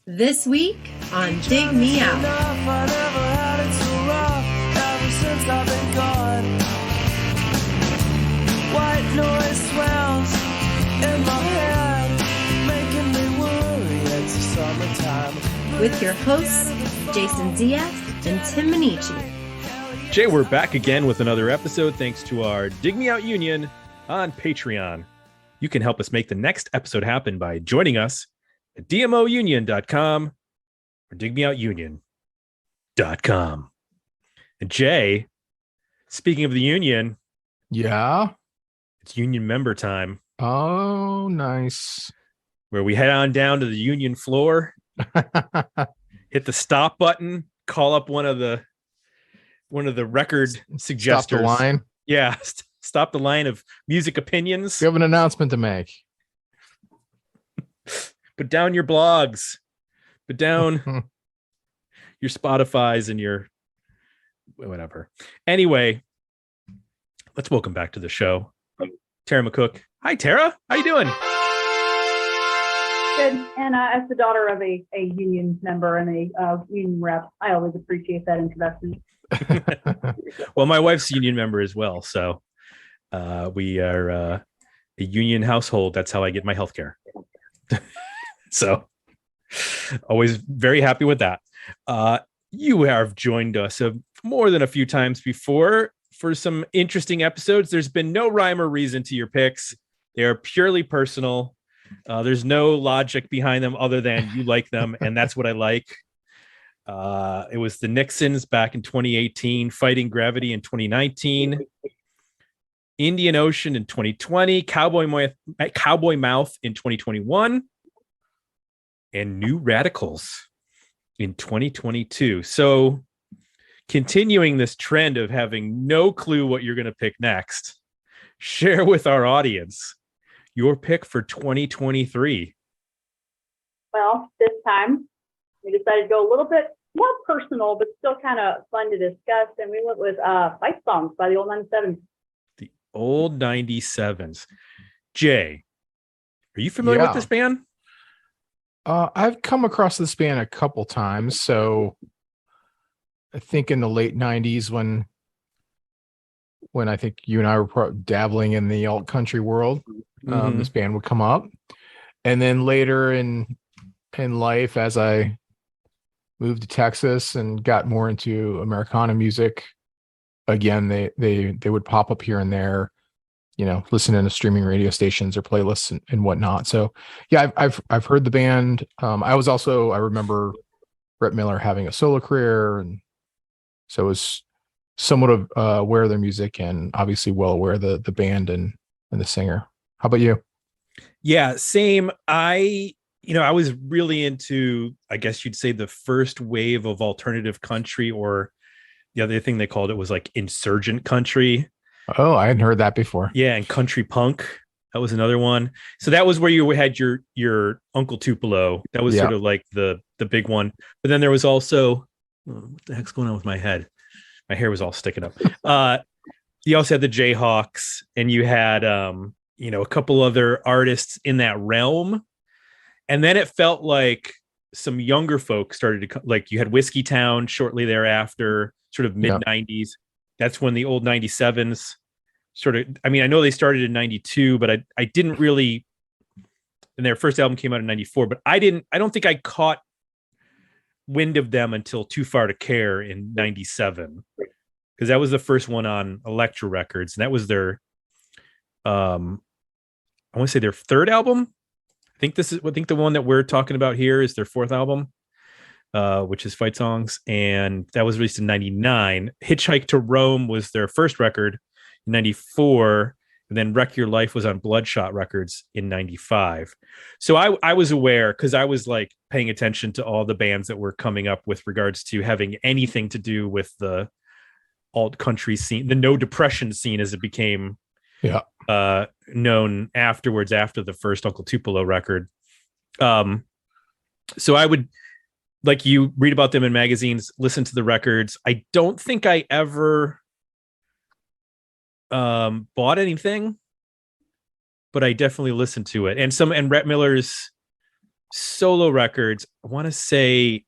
This week on Dig Me Out. White noise swells in my head, making me worry. It's summertime. With your hosts, Jason Diaz and Tim Minichi. Jay, we're back again with another episode thanks to our Dig Me Out Union on Patreon. You can help us make the next episode happen by joining us at dmounion.com or digmeoutunion.com. And Jay, speaking of the union, yeah, it's union member time. Oh, nice. Where we head on down to the union floor, hit the stop button, call up one of the record suggesters. Stop the line. Yeah, stop the line of music opinions. We have an announcement to make. Put down your blogs. Put down your Spotify's and your whatever. Anyway, let's welcome back to the show Tara McCook. Hi, Tara. How you doing? Good. And as the daughter of a union member and a union rep, I always appreciate that introduction. Well, my wife's a union member as well. So we are a union household. That's how I get my health care. So always very happy with that. You have joined us more than a few times before for some interesting episodes. There's been no rhyme or reason to your picks. They are purely personal. There's no logic behind them other than you like them. And that's what I like. It was the Nixons back in 2018, Fighting Gravity in 2019, Indian Ocean in 2020, Cowboy Mouth in 2021, and New Radicals in 2022. So continuing this trend of having no clue what you're going to pick next, share with our audience your pick for 2023. Well, this time we decided to go a little bit more personal, but still kind of fun to discuss. And we went with Fight Songs by the Old 97s. The Old 97s. Jay, are you familiar with this band? I've come across this band a couple times. So I think in the late 90s when I think you and I were dabbling in the alt country world, this band would come up. And then later in life, as I moved to Texas and got more into Americana music, again, they would pop up here and there, listening to streaming radio stations or playlists and whatnot. So yeah, I've heard the band. I remember Brett Miller having a solo career, and so was somewhat aware of their music and obviously well aware of the band and the singer. How about you? Yeah, same. I was really into, I guess you'd say, the first wave of alternative country, or the other thing they called it was like insurgent country. Oh, I hadn't heard that before. Yeah, and country punk. That was another one. So that was where you had your Uncle Tupelo. That was sort of like the big one. But then there was also, what the heck's going on with my head? My hair was all sticking up. You also had the Jayhawks, and you had a couple other artists in that realm. And then it felt like some younger folks started to, like, you had Whiskey Town shortly thereafter, sort of mid 90s. That's when the Old 97s sort of, I know they started in 92, but I didn't really, and their first album came out in 94, but I don't think I caught wind of them until Too Far to Care in 97, because that was the first one on Elektra Records. And that was their, I want to say their third album. I think the one that we're talking about here is their fourth album, which is Fight Songs. And that was released in 99. Hitchhike to Rome was their first record in 94. And then Wreck Your Life was on Bloodshot Records in 95. So I was aware, because I was like paying attention to all the bands that were coming up with regards to having anything to do with the alt country scene, the no depression scene, as it became known afterwards, after the first Uncle Tupelo record. So I would, like, you read about them in magazines, listen to the records. I don't think I ever bought anything, but I definitely listened to it. And Brett Miller's solo records. I want to say,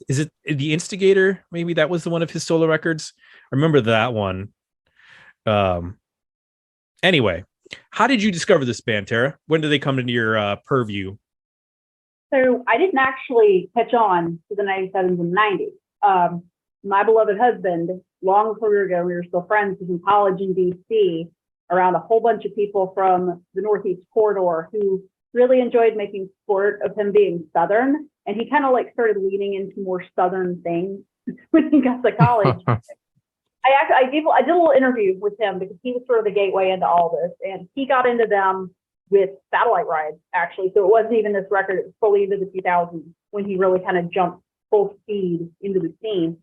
is it The Instigator? Maybe that was the one of his solo records. I remember that one. Anyway, how did you discover this band, Tara? When did they come into your purview? So I didn't actually catch on to the 97s and 90s. My beloved husband, long career ago, we were still friends, was in college in DC around a whole bunch of people from the Northeast corridor who really enjoyed making sport of him being Southern. And he kind of like started leaning into more Southern things when he got to college. I did a little interview with him because he was sort of the gateway into all this. And he got into them with Satellite Rides, actually. So it wasn't even this record. It was fully into the 2000s when he really kind of jumped full speed into the scene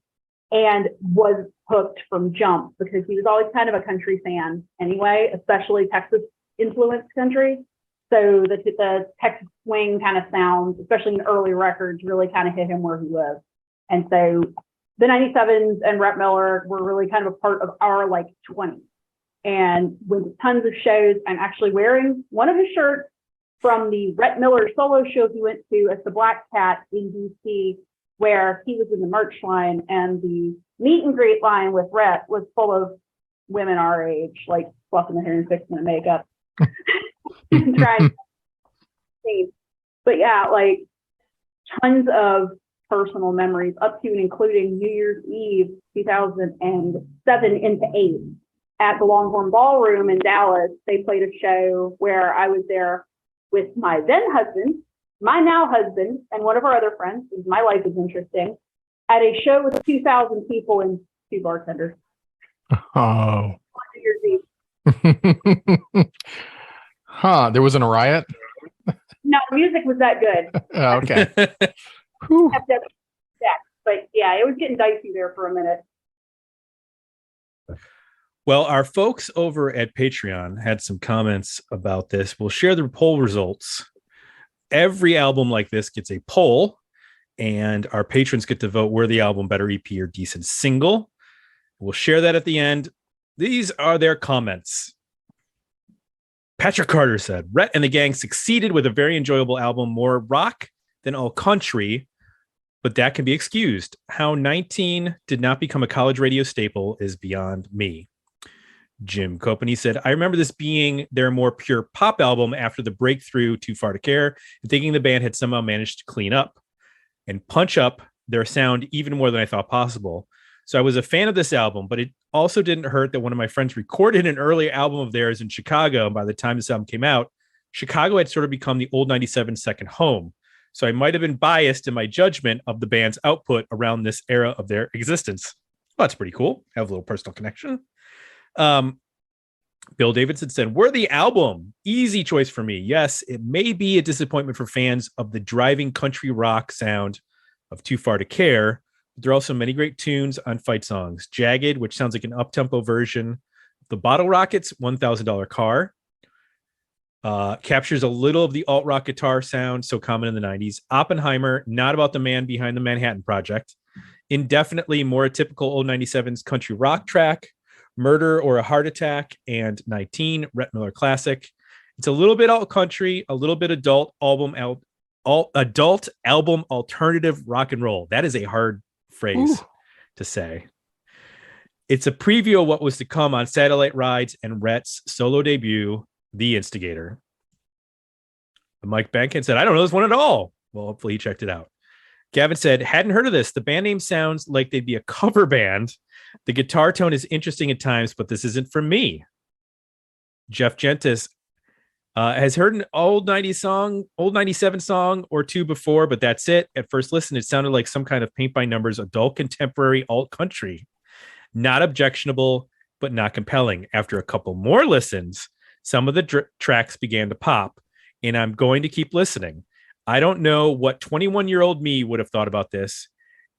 and was hooked from jump because he was always kind of a country fan anyway, especially Texas influenced country. So the Texas swing kind of sounds, especially in early records, really kind of hit him where he was. And so the 97s and Rhett Miller were really kind of a part of our like 20s. And with tons of shows, I'm actually wearing one of his shirts from the Rhett Miller solo show he went to as the Black Cat in DC, where he was in the merch line, and the meet and greet line with Rhett was full of women our age, like fluffing their hair and fixing their makeup. Trying to see. But yeah, like tons of personal memories up to and including New Year's Eve 2007 into 8 at the Longhorn Ballroom in Dallas. They played a show where I was there with my then husband, my now husband, and one of our other friends, because my life is interesting, at a show with 2,000 people and 2 bartenders. Oh. New Year's Eve. Huh. There wasn't a riot? No, music was that good. Okay. Whew. But yeah, it was getting dicey there for a minute. Well, our folks over at Patreon had some comments about this. We'll share the poll results. Every album like this gets a poll, and our patrons get to vote were the album better EP or decent single. We'll share that at the end. These are their comments. Patrick Carter said, Rhett and the gang succeeded with a very enjoyable album, more rock than all country, but that can be excused. How 19 did not become a college radio staple is beyond me. Jim Copany said, I remember this being their more pure pop album after the breakthrough Too Far to Care, and thinking the band had somehow managed to clean up and punch up their sound even more than I thought possible. So I was a fan of this album, but it also didn't hurt that one of my friends recorded an early album of theirs in Chicago. And by the time this album came out, Chicago had sort of become the old 97 second home. So I might have been biased in my judgment of the band's output around this era of their existence. Well, that's pretty cool. Have a little personal connection. Bill Davidson said, worthy album. Easy choice for me. Yes, it may be a disappointment for fans of the driving country rock sound of Too Far to Care. There are also many great tunes on fight songs. Jagged, which sounds like an up-tempo version of the Bottle Rockets' $1,000 Car. Captures a little of the alt-rock guitar sound so common in the 90s. Oppenheimer, not about the man behind the Manhattan Project. Indefinitely more a typical old 97's country rock track. Murder or a Heart Attack, and 19, Rhett Miller classic. It's a little bit alt country, a little bit adult album alternative rock and roll. That is a hard phrase to say. It's a preview of what was to come on Satellite Rides and Rhett's solo debut, The Instigator. Mike Bankin said, I don't know this one at all. Well, hopefully he checked it out. Gavin said, hadn't heard of this. The band name sounds like they'd be a cover band. The guitar tone is interesting at times, but this isn't for me. Jeff Gentis has heard an old 97 song or two before, but that's it. At first listen, it sounded like some kind of paint by numbers, adult contemporary alt country. Not objectionable, but not compelling. After a couple more listens, some of the tracks began to pop, and I'm going to keep listening. I don't know what 21-year-old me would have thought about this.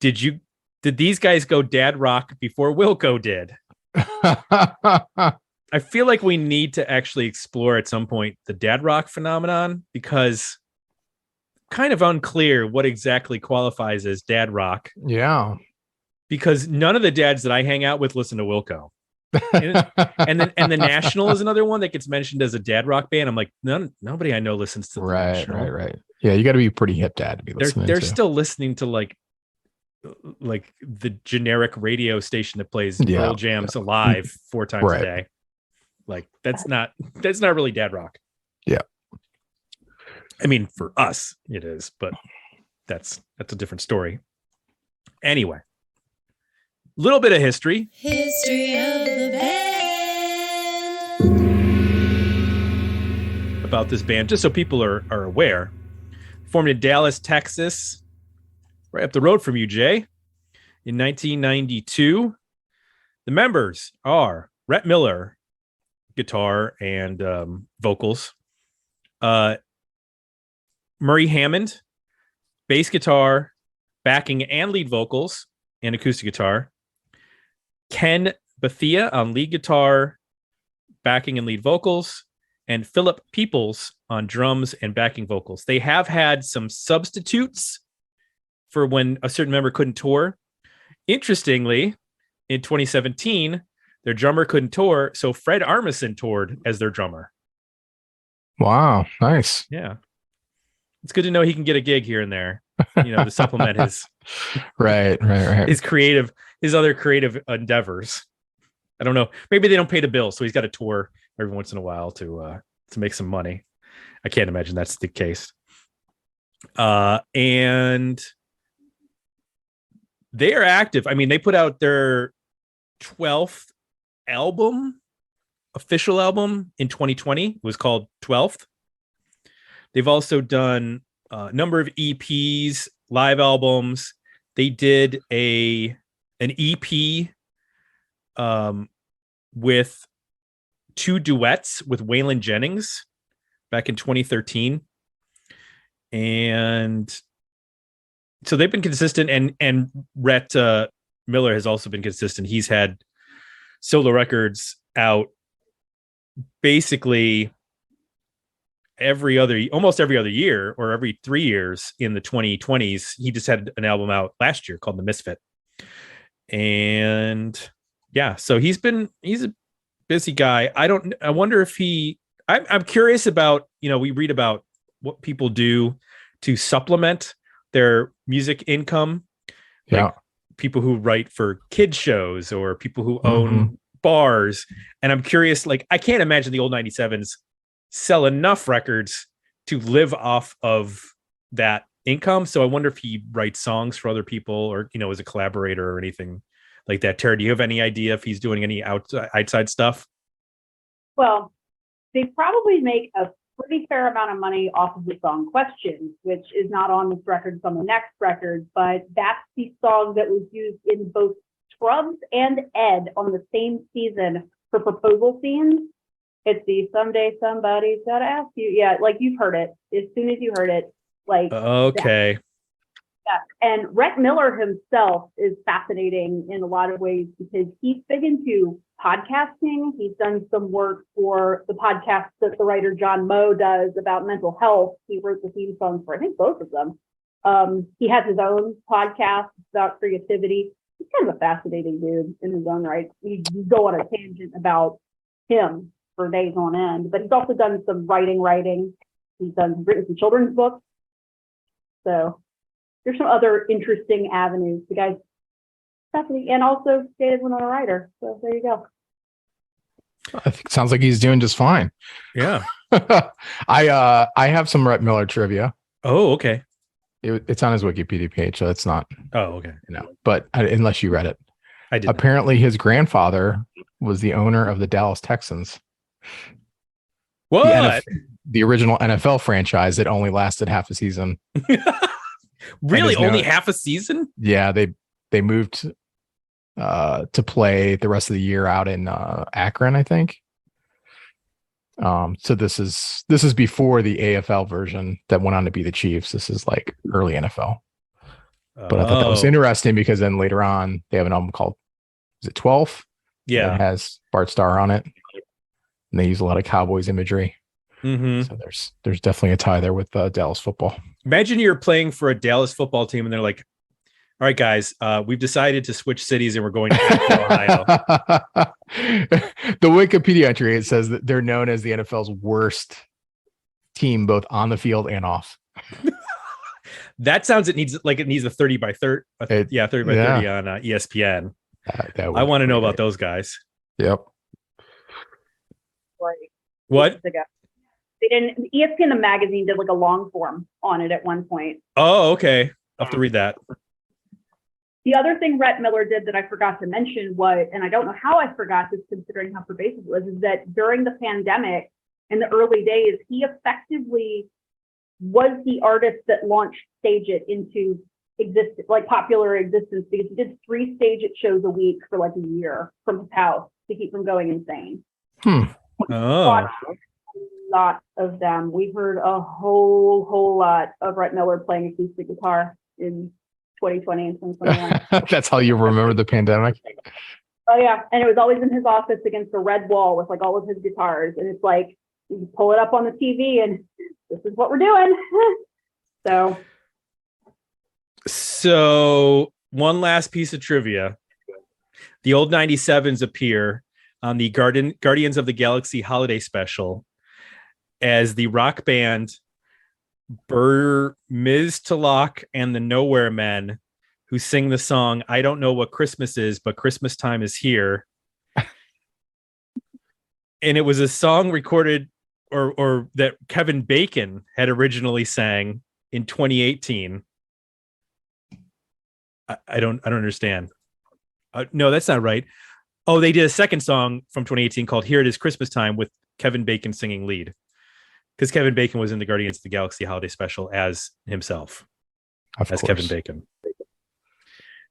Did these guys go dad rock before Wilco did? I feel like we need to actually explore at some point the dad rock phenomenon, because kind of unclear what exactly qualifies as dad rock. Yeah. Because none of the dads that I hang out with listen to Wilco. And then the National is another one that gets mentioned as a dad rock band. I'm like, nobody I know listens to the National. Right. Yeah, you got to be pretty hip dad to be listening. They're still listening to like the generic radio station that plays Pearl Jam's Alive 4 times a day. Like that's not really dad rock. Yeah. I mean, for us it is, but that's a different story. Anyway, little bit of history. History of the band. About this band, just so people are aware. Formed in Dallas, Texas, right up the road from you, Jay, in 1992. The members are Rhett Miller, guitar and vocals, Murray Hammond, bass guitar, backing and lead vocals, and acoustic guitar, Ken Bethia on lead guitar, backing and lead vocals, and Philip Peoples on drums and backing vocals. They have had some substitutes for when a certain member couldn't tour. Interestingly, in 2017, their drummer couldn't tour, so Fred Armisen toured as their drummer. Wow, nice. Yeah. It's good to know he can get a gig here and there, to supplement his right. his other creative endeavors. I don't know. Maybe they don't pay the bill, so he's got to tour every once in a while to make some money. I can't imagine that's the case. And they are active. I mean, they put out their 12th official album in 2020. It was called 12th. They've also done a number of EPs, live albums. They did an EP with 2 duets with Waylon Jennings back in 2013. And so they've been consistent, and Rhett Miller has also been consistent. He's had solo records out basically almost every other year or every 3 years in the 2020s. He just had an album out last year called The Misfit. And yeah, so he's a busy guy. I wonder if I'm curious about, we read about what people do to supplement their music income. Like people who write for kids shows or people who own bars. And I'm curious, like, I can't imagine the old 97s sell enough records to live off of that income. So I wonder if he writes songs for other people or, is a collaborator or anything like that. Tara, do you have any idea if he's doing any outside stuff? Well, they probably make a pretty fair amount of money off of the song Questions, which is not on this record, it's on the next record, but that's the song that was used in both Scrubs and Ed on the same season for proposal scenes. It's the Someday Somebody's Gotta Ask You. Yeah, like you've heard it. As soon as you heard it, like okay. Yeah. And Rhett Miller himself is fascinating in a lot of ways because he's big into podcasting. He's done some work for the podcast that the writer John Moe does about mental health. He wrote the theme songs for, I think, both of them. He has his own podcast about creativity. He's kind of a fascinating dude in his own right. You go on a tangent about him for days on end, but he's also done some writing. He's written some children's books. So there's some other interesting avenues. The guy's fascinating, and also stated when on a writer. So there you go. I think it sounds like he's doing just fine. Yeah. I have some Rhett Miller trivia. Oh, okay. It's on his Wikipedia page, so it's not. Oh, okay. But unless you read it, I did. Apparently, his grandfather was the owner of the Dallas Texans. What? The original NFL franchise that only lasted half a season. Really, only half a season? Yeah, they moved to play the rest of the year out in Akron, I think. So this is before the AFL version that went on to be the Chiefs. This is like early NFL. But I thought that was interesting because then later on they have an album called, is it 12? Yeah. It has Bart Starr on it. And they use a lot of Cowboys imagery. Mm-hmm. So there's definitely a tie there with Dallas football. Imagine you're playing for a Dallas football team and they're like, All right, guys, we've decided to switch cities and we're going to Ohio. The Wikipedia entry, it says that they're known as the NFL's worst team, both on the field and off. That sounds it needs a 30 by 30. 30 by 30 on ESPN. I want to know about those guys. Yep. What? They didn't. ESPN the magazine did like a long form on it at one point. Oh, okay. I'll have to read that. The other thing Rhett Miller did that I forgot to mention was, and I don't know how I forgot this considering how pervasive it was, is that during the pandemic in the early days, he effectively was the artist that launched Stage It into popular existence, because he did 3 Stage It shows a week for like a year from his house to keep from going insane. Oh. A lot of them. We heard a whole lot of Rhett Miller playing acoustic guitar in 2020 and 2021. That's how you remember the pandemic? Oh yeah, and it was always in his office against a red wall with like all of his guitars, and it's like you pull it up on the TV and this is what we're doing. So one last piece of trivia. The old 97s appear on the Guardians of the Galaxy holiday special as the rock band Miz Talak and the Nowhere Men, who sing the song "I Don't Know What Christmas Is, But Christmas Time Is Here." And it was a song recorded or that Kevin Bacon had originally sang in 2018. I don't understand. No, that's not right. Oh, they did a second song from 2018 called "Here It Is Christmas Time" with Kevin Bacon singing lead, because Kevin Bacon was in the Guardians of the Galaxy holiday special as himself, as Kevin Bacon.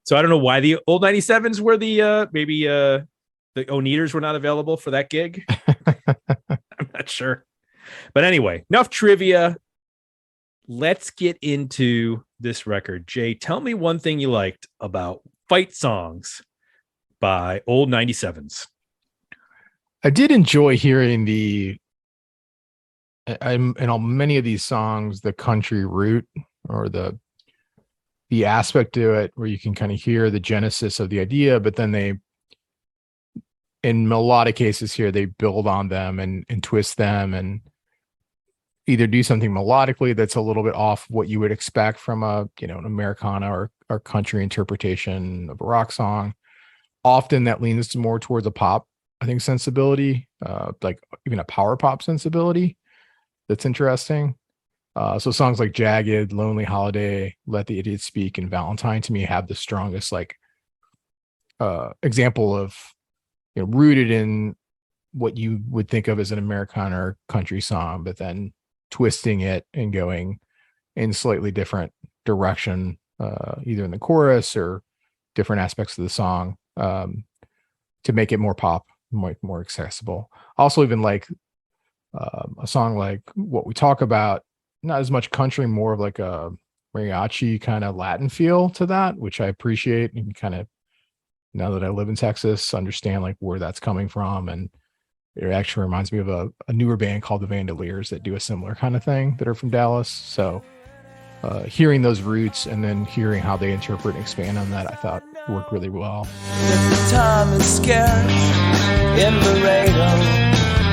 So I don't know why the old 97s were the Oneaters were not available for that gig. I'm not sure. But anyway, enough trivia. Let's get into this record. Jay, tell me one thing you liked about Fight Songs by old 97s. I did enjoy hearing many of these songs, the country root or the aspect to it where you can kind of hear the genesis of the idea, but then they, in a lot of cases here, they build on them and twist them and either do something melodically that's a little bit off what you would expect from an Americana or country interpretation of a rock song. Often that leans more towards a pop, I think, sensibility, like even a power pop sensibility. That's interesting. So songs like Jagged, Lonely Holiday, Let the Idiot Speak, and Valentine to me have the strongest example of rooted in what you would think of as an Americana or country song, but then twisting it and going in slightly different direction, either in the chorus or different aspects of the song, to make it more pop, more accessible. Also, even like a song like What We Talk About, not as much country, more of like a mariachi kind of Latin feel to that, which I appreciate, and kind of, now that I live in Texas, understand like where that's coming from. And it actually reminds me of a newer band called the Vandaliers that do a similar kind of thing, that are from Dallas. So hearing those roots and then hearing how they interpret and expand on that, I thought worked really well. If the time is scarce in Laredo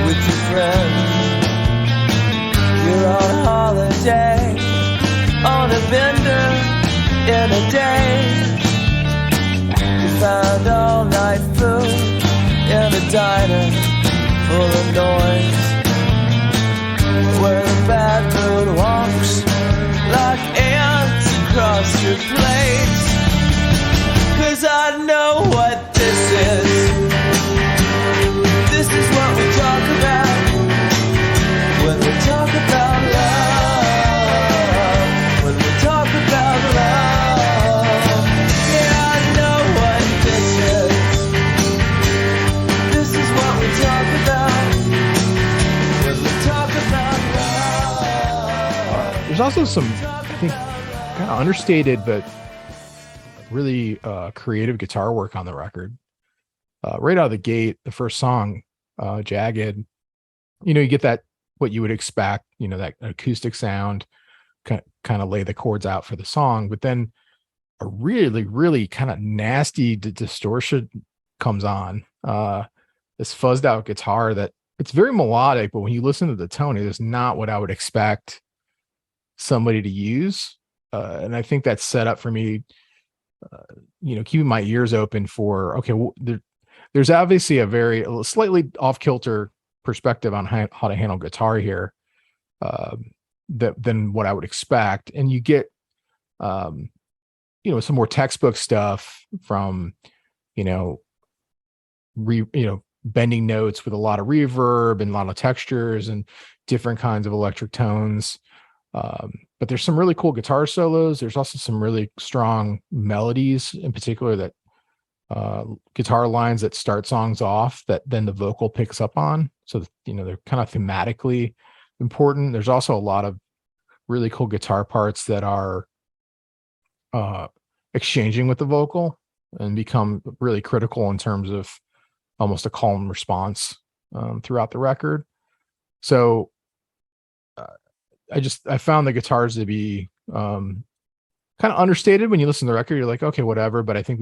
with your friends, you're on holiday on a bender in a day. You found all night food in a diner full of noise, where the bad mood walks like ants across your place. 'Cause I know what this is. This is what we talk about when we talk about love. When we talk about love. Yeah, I know what this is. This is what we talk about when we talk about love. There's also some, I think, kind of understated but really creative guitar work on the record. Right out of the gate, the first song, Jagged, you get that, what you would expect, that acoustic sound, kind of lay the chords out for the song. But then a really, really kind of nasty distortion comes on. This fuzzed out guitar that it's very melodic, but when you listen to the tone, it is not what I would expect somebody to use. And I think that's set up for me, keeping my ears open for, okay, there's obviously a slightly off kilter perspective on how to handle guitar here, than what I would expect. And you get, some more textbook stuff from, bending notes with a lot of reverb and a lot of textures and different kinds of electric tones. But there's some really cool guitar solos. There's also some really strong melodies, in particular that guitar lines that start songs off that then the vocal picks up on. So, they're kind of thematically important. There's also a lot of really cool guitar parts that are exchanging with the vocal and become really critical in terms of almost a call and response throughout the record. So I found the guitars to be kind of understated. When you listen to the record, you're like, okay, whatever. But I think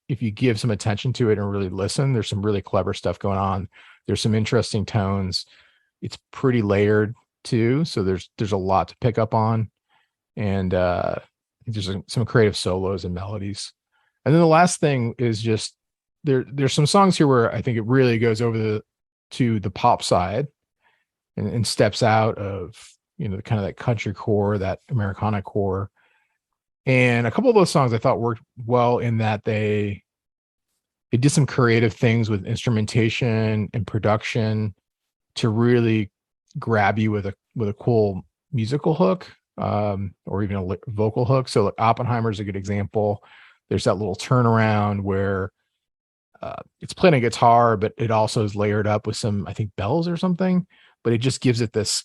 if you give some attention to it and really listen, there's some really clever stuff going on. There's some interesting tones. It's pretty layered too. So there's a lot to pick up on. And there's some creative solos and melodies. And then the last thing is just there's some songs here where I think it really goes over to the pop side and steps out of, kind of that country core, that Americana core. And a couple of those songs I thought worked well in that they did some creative things with instrumentation and production to really grab you with a cool musical hook, or even a vocal hook. So like Oppenheimer is a good example. There's that little turnaround where it's playing a guitar, but it also is layered up with some, I think, bells or something, but it just gives it this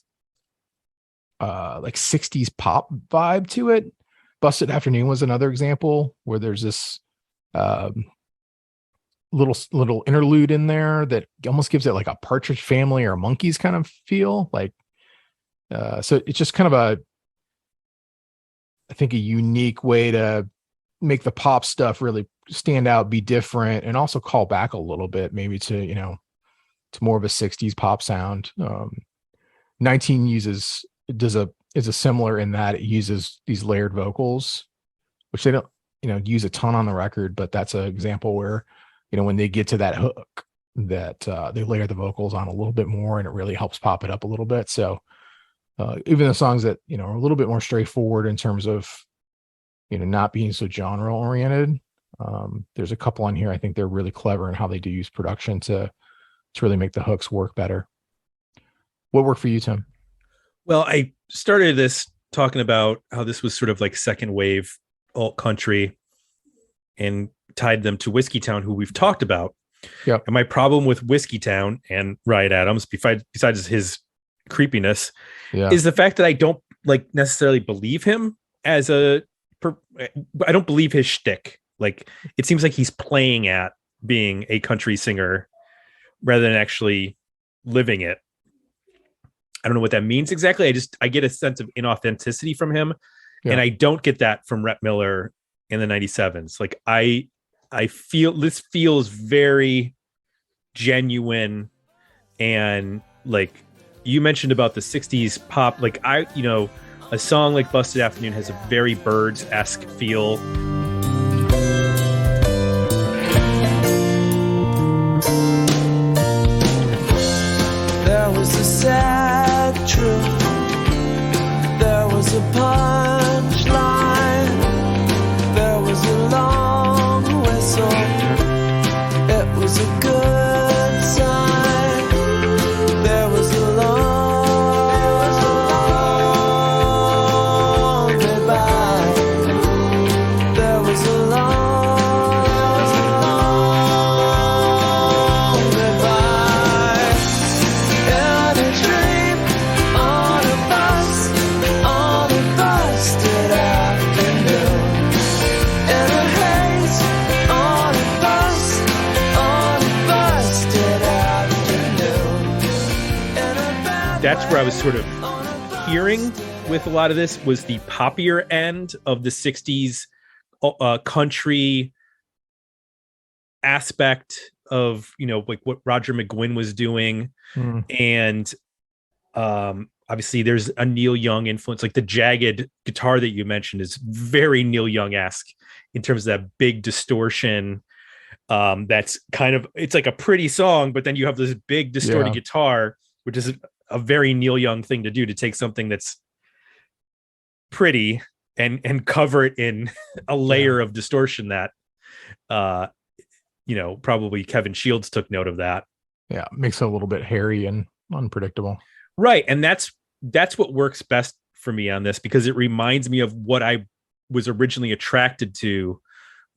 like 60s pop vibe to it. Busted Afternoon was another example where there's this little interlude in there that almost gives it like a Partridge Family or Monkeys kind of feel. Like, so it's just kind of I think a unique way to make the pop stuff really stand out, be different, and also call back a little bit, maybe to, to more of a 60s pop sound. 19 is a similar in that it uses these layered vocals, which they don't, use a ton on the record, but that's an example where, when they get to that hook that they layer the vocals on a little bit more and it really helps pop it up a little bit. So even the songs that, are a little bit more straightforward in terms of, not being so genre oriented. There's a couple on here. I think they're really clever in how they do use production to really make the hooks work better. What worked for you, Tim? Well, I started this talking about how this was sort of like second wave alt country and tied them to Whiskey Town, who we've talked about. Yeah. And my problem with Whiskey Town and Ryan Adams, besides his creepiness, is the fact that I don't necessarily believe him as I don't believe his shtick. Like, it seems like he's playing at being a country singer rather than actually living it. I don't know what that means exactly. I get a sense of inauthenticity from him. Yeah. And I don't get that from Rhett Miller in the 97s. Like, I feel this feels very genuine. And like you mentioned about the 60s pop, like a song like Busted Afternoon has a very Byrds-esque feel. There was a sad truth. There was a punchline. There was a long whistle. It was a good sign. There was a long goodbye. There was a long goodbye. In a dream, on a bus, on a busted afternoon. In a haze, on a bus, on a busted afternoon. In a bad That's where I was sort of hearing with a lot of this was the poppier end of the 60s country aspect of, you know, like what Roger McGuinn was doing. And obviously there's a Neil Young influence. Like the Jagged guitar that you mentioned is very Neil Young-esque in terms of that big distortion. That's kind of, it's like a pretty song, but then you have this big distorted guitar, which is a very Neil Young thing to do, to take something that's pretty and cover it in a layer of distortion that you know, probably Kevin Shields took note of that. Yeah, makes it a little bit hairy and unpredictable. Right. And that's what works best for me on this, because it reminds me of what I was originally attracted to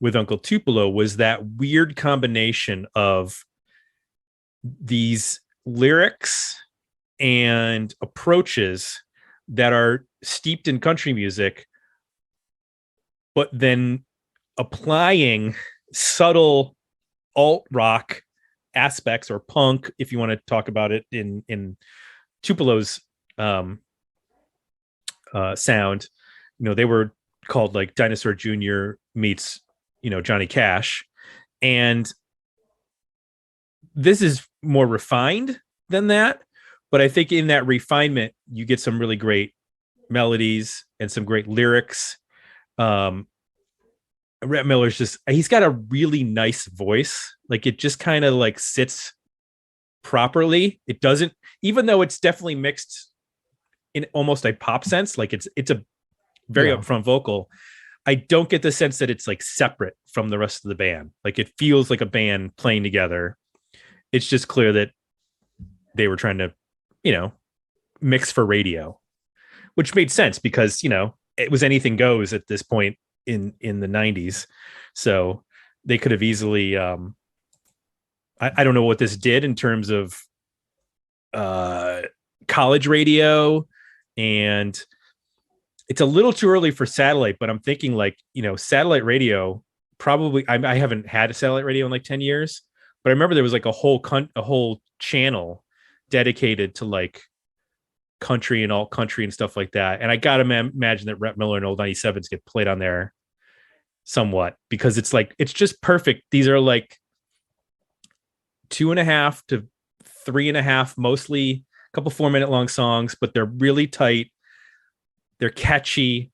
with Uncle Tupelo, was that weird combination of these lyrics and approaches that are steeped in country music, but then applying subtle alt rock aspects, or punk, if you want to talk about it in Tupelo's sound. You know, they were called like Dinosaur Jr. meets, you know, Johnny Cash, and this is more refined than that, but I think in that refinement you get some really great melodies and some great lyrics. Rhett Miller's just, he's got a really nice voice. Like it just kind of like sits properly. It doesn't, even though it's definitely mixed in almost a pop sense, like it's a very upfront vocal, I don't get the sense that it's like separate from the rest of the band. Like it feels like a band playing together. It's just clear that they were trying to, you know, mix for radio, which made sense because, you know, it was anything goes at this point in the 90s. So they could have easily, I don't know what this did in terms of college radio, and it's a little too early for satellite, but I'm thinking like, you know, satellite radio probably, I haven't had a satellite radio in like 10 years, but I remember there was like a whole channel dedicated to like country and alt country and stuff like that. And I got to imagine that Rhett Miller and Old 97s get played on there somewhat, because it's like, it's just perfect. These are like 2.5 to 3.5, mostly a couple 4-minute long songs, but they're really tight. They're catchy.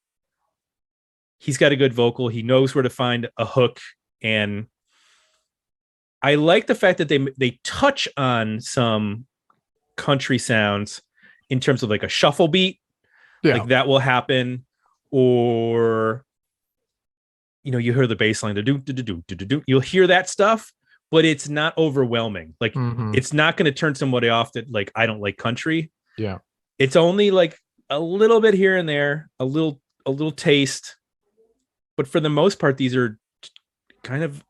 He's got a good vocal. He knows where to find a hook. And I like the fact that they touch on some country sounds in terms of like a shuffle beat. Yeah. Like that will happen. Or, you know, you hear the bass line, you'll hear that stuff, but it's not overwhelming. Like it's not going to turn somebody off that like, I don't like country. Yeah. It's only like a little bit here and there, a little taste, but for the most part, these are kind of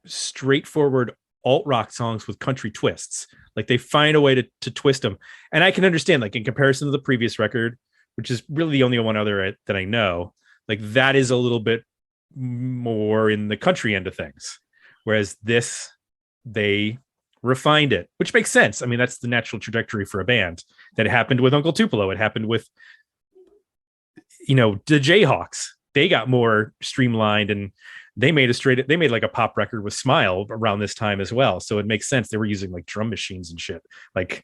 straightforward alt rock songs with country twists. Like they find a way to twist them. And I can understand, like in comparison to the previous record, which is really the only one other that I know, like that is a little bit more in the country end of things. Whereas this, they refined it, which makes sense. I mean, that's the natural trajectory for a band. That happened with Uncle Tupelo. It happened with, you know, the Jayhawks. They got more streamlined, and they made like a pop record with Smile around this time as well. So it makes sense. They were using like drum machines and shit. Like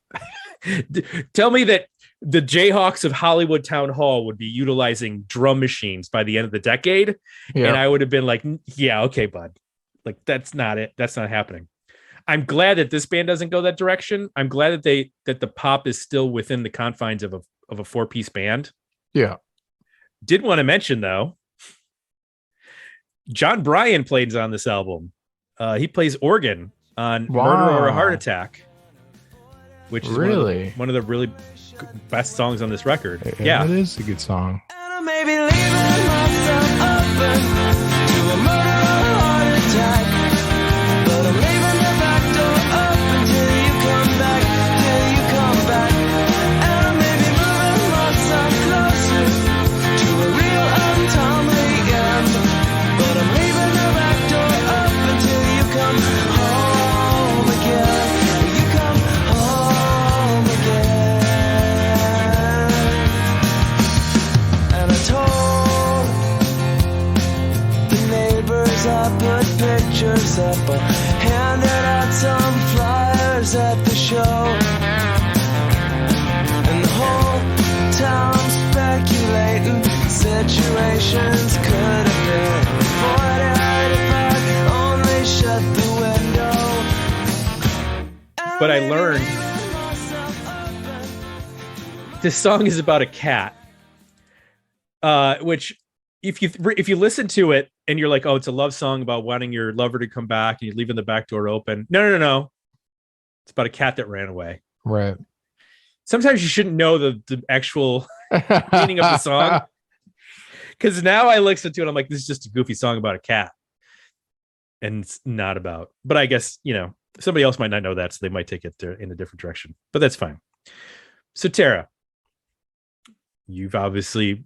tell me that the Jayhawks of Hollywood Town Hall would be utilizing drum machines by the end of the decade. Yeah. And I would have been like, yeah, okay, bud. Like that's not it. That's not happening. I'm glad that this band doesn't go that direction. I'm glad that the pop is still within the confines of a 4-piece band. Yeah. Did want to mention though, John Bryan plays on this album. He plays organ on Murder or a Heart Attack, which is really one of the really best songs on this record. Yeah, it is a good song. And I may be leaving myself open to a murder or a heart attack, but I'm leaving the back door open till you come back, and I may be moving myself closer to a real untimely end, but I'm leaving the back door open till you come home again. You come home again. And I told helper handed out some flyers at the show, and the whole town speculating situations could have been avoided if I only shut the window. But I learned this song is about a cat, which if you listen to it and you're like, oh, it's a love song about wanting your lover to come back and you're leaving the back door open. No. It's about a cat that ran away. Right. Sometimes you shouldn't know the actual meaning of the song. Because now I listen to it, I'm like, this is just a goofy song about a cat. And it's not about, but I guess, somebody else might not know that, so they might take it in a different direction, but that's fine. So Tara, you're obviously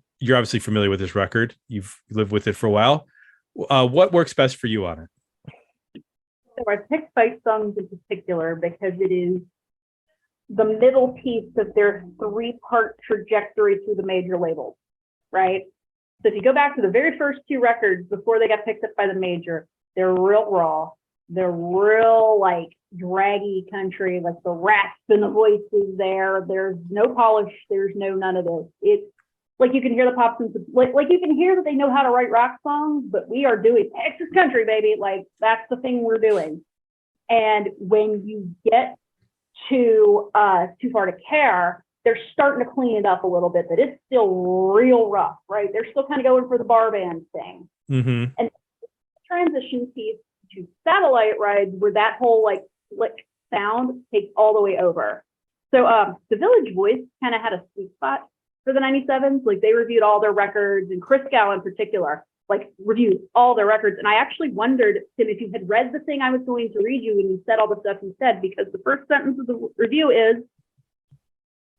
familiar with this record. You've lived with it for a while. What works best for you on it? So I picked Fight Songs in particular because it is the middle piece of their 3-part trajectory through the major labels, right? So if you go back to the very first 2 records before they got picked up by the major, they're real raw. They're real like draggy country, like the rasp in the voice is there. There's no polish. There's none of this. It's like you can hear the pops and like you can hear that they know how to write rock songs, but we are doing Texas country, baby. Like that's the thing we're doing. And when you get to Too Far to Care, they're starting to clean it up a little bit, but it's still real rough, right? They're still kind of going for the bar band thing. Mm-hmm. And the transition piece to Satellite Ride, where that whole like slick sound takes all the way over. So the Village Voice kind of had a sweet spot for the 97s. Like they reviewed all their records, and Chris Gow in particular, like reviewed all their records. And I actually wondered, Tim, if you had read the thing I was going to read you when you said all the stuff you said, because the first sentence of the review is,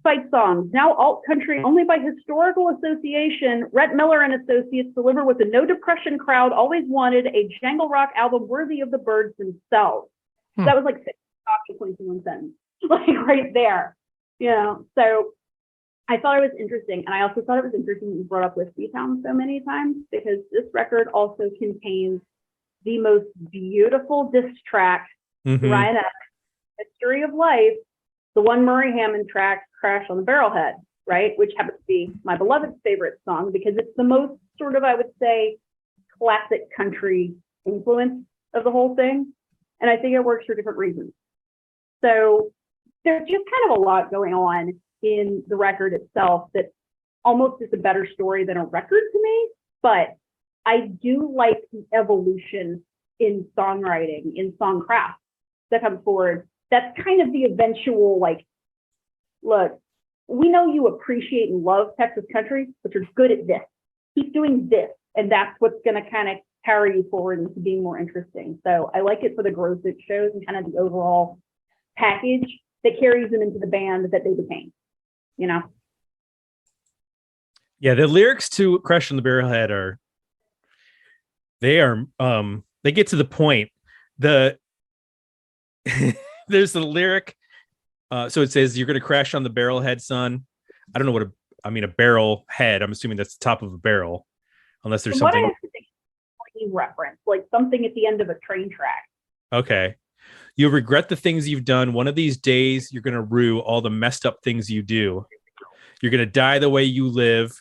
Fight Songs, now alt country only by historical association. Rhett Miller and Associates deliver what the no depression crowd always wanted, a jangle rock album worthy of the Byrds themselves. That was like 21 cents, like right there, So I thought it was interesting, and I also thought it was interesting that you brought up Whiskey Town so many times, because this record also contains the most beautiful diss track, Ryan X, History of Life, the one Murray Hammond track, Crash on the Barrelhead, right? Which happens to be my beloved's favorite song because it's the most sort of, I would say, classic country influence of the whole thing. And I think it works for different reasons. So there's just kind of a lot going on in the record itself that almost is a better story than a record to me. But I do like the evolution in songwriting, in songcraft that comes forward. That's kind of the eventual, like, look, we know you appreciate and love Texas country, but you're good at this. Keep doing this. And that's what's going to kind of carry you forward into being more interesting. So I like it for the growth it shows and kind of the overall package that carries them into the band that they became, Yeah, the lyrics to Crash on the Barrelhead they get to the point. There's the lyric. So it says, you're going to crash on the barrelhead, son. I don't know what a barrel head. I'm assuming that's the top of a barrel, unless there's something. What I think reference, like something at the end of a train track. Okay. You'll regret the things you've done. One of these days, you're going to rue all the messed up things you do. You're going to die the way you live.